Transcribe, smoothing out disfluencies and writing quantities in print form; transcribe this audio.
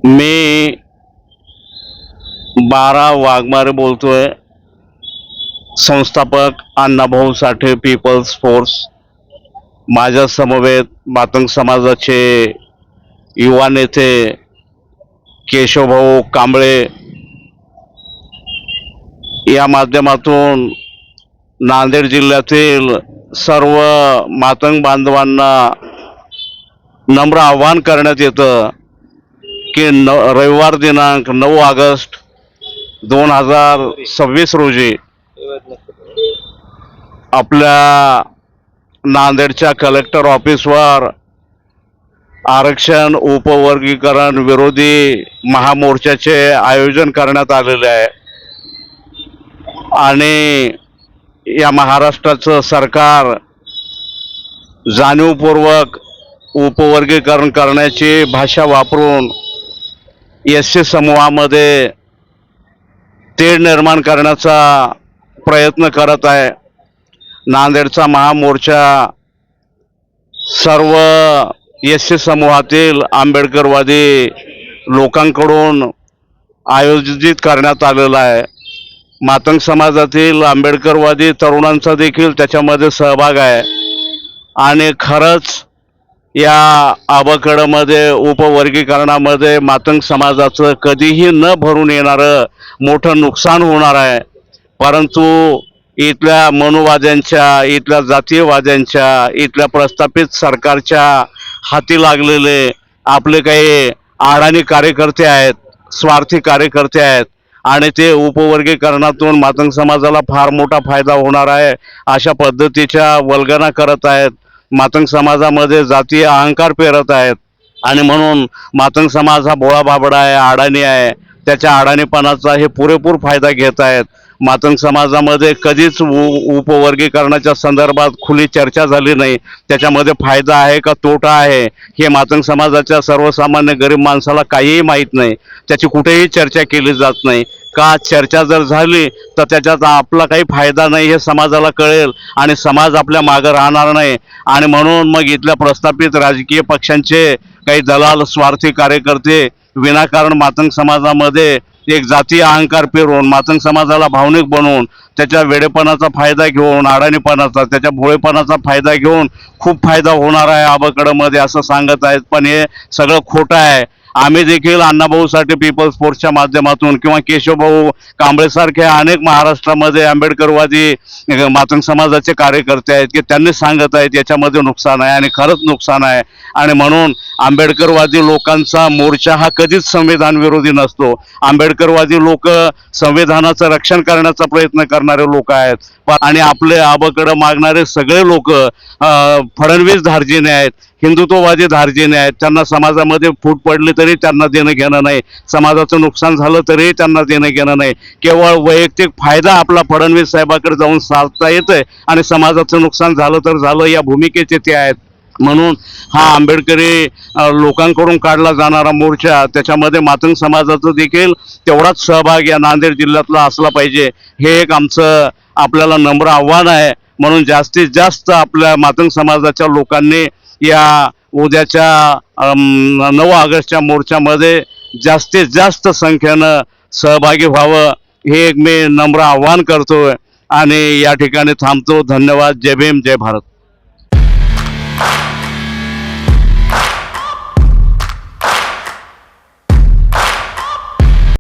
मी 12 वाघमारे बोलतोय, संस्थापक Annabhau Sathe people's force. माझ्या समवेत मातंग समाजाचे युवा नेते केशवभाऊ कांबळे या माध्यमातून नांदेड जिल्ह्यातील सर्व मातंग बांधवांना नम्र आवाहन करण्यात येतं की रविवार दिनांक 9 ऑगस्ट 2026 रोजी आपल्या नांदेडच्या कलेक्टर ऑफिसवर आरक्षण उपवर्गीकरण विरोधी महामोर्चाचे आयोजन करण्यात आलेले आहे आणि या महाराष्ट्राचं सरकार जाणीवपूर्वक उपवर्गीकरण करण्याची भाषा वापरून एससी समूहामध्ये तेढ निर्माण करण्याचा प्रयत्न करत आहे। नांदेडचा महामोर्चा सर्व एससी समूहातील आंबेडकरवादी लोकांकडून आयोजित करण्यात आलेला आहे। मातंग समाजातील आंबेडकरवादी तरुणांचा देखील त्याच्यामध्ये सहभाग आहे आणि खरंच या अबकडमध्ये उपवर्गीकरणामध्ये मातंग समाजाचं कधीही न भरून येणारं मोठं नुकसान होणार आहे। परंतु इथल्या मनुवाद्यांच्या, इथल्या जातीयवाद्यांच्या, इथल्या प्रस्थापित सरकारच्या हाती लागलेले आपले काही अडाणी कार्यकर्ते आहेत, स्वार्थी कार्यकर्ते आहेत आणि ते उपवर्गीकरणातून मातंग समाजाला फार मोठा फायदा होणार आहे अशा पद्धतीच्या वल्गना करत आहेत। मातंग समाजामध्ये जातीय अहंकार पेरत आहेत आणि म्हणून मातंग समाज हा भोळा बाबडा आहे, अडाणी आहे, त्याच्या अडाणीपणाचा हे पुरेपूर फायदा घेत आहेत। मातंग समाजामध्ये कधीच उपवर्गीकरणाच्या संदर्भात खुली चर्चा झाली नाही। त्याच्यामध्ये फायदा आहे का तोटा आहे हे मातंग समाजाच्या सर्वसामान्य गरीब माणसाला काहीही माहीत नाही। त्याची कुठेही चर्चा केली जात नाही का चर्चा जर झाली तर त्याच्यात आपला काही फायदा नाही हे समाजाला कळेल आणि समाज आपल्या मागं राहणार नाही। आणि म्हणून मग इथल्या प्रस्थापित राजकीय पक्षांचे काही दलाल स्वार्थी कार्यकर्ते विनाकारण मातंग समाजामध्ये एक जातीय अहंकार पेरून मातंग समाजाला भावनिक बनवून त्याच्या वेडेपणाचा फायदा घेऊन, अडाणीपणाचा, त्याच्या भोळेपणाचा फायदा घेऊन खूप फायदा होणार आहे अबकडमध्ये असं सांगत आहेत। पण हे सगळं खोटं आहे। आम्ही देखील अण्णाभाऊ साठे पीपल्स फोर्सच्या माध्यमातून किंवा केशवभाऊ कांबळेसारखे अनेक महाराष्ट्रामध्ये आंबेडकरवादी मातंग समाजाचे कार्यकर्ते आहेत की त्यांनी सांगत आहेत याच्यामध्ये नुकसान आहे आणि खरंच नुकसान आहे। आणि म्हणून आंबेडकरवादी लोकांचा मोर्चा हा कधीच संविधान विरोधी नसतो। आंबेडकरवादी लोक संविधानाचं रक्षण करण्याचा प्रयत्न करणारे लोक आहेत आणि आपले अबकडं मागणारे सगळे लोक फडणवीस धार्जिणे आहेत, हिंदुत्ववादी धार्जिणे आहेत। त्यांना समाजामध्ये फूट पडली तरी त्यांना देणं घेणं नाही, समाजाचं नुकसान झालं तरी त्यांना देणं घेणं नाही। केवळ वैयक्तिक फायदा आपला फडणवीस साहेबाकडे जाऊन साधता येतोय आणि समाजाचं नुकसान झालं तर झालं या भूमिकेचे ते आहेत। म्हणून हा आंबेडकरी लोकांकडून काढला जाणारा मोर्चा त्याच्यामध्ये मातंग समाजाचं देखील तेवढाच सहभाग या नांदेड जिल्ह्यातला असला पाहिजे हे एक आमचं आपल्याला नम्र आव्हान आहे। म्हणून जास्तीत जास्त आपल्या मातंग समाजाच्या लोकांनी या उद्याच्या 9 ऑगस्टच्या मोर्चामध्ये जास्तीत जास्त संख्येनं सहभागी व्हावं हे एक मी नम्र आव्हान करतोय आणि या ठिकाणी थांबतो। धन्यवाद। जय भीम, जय भारत।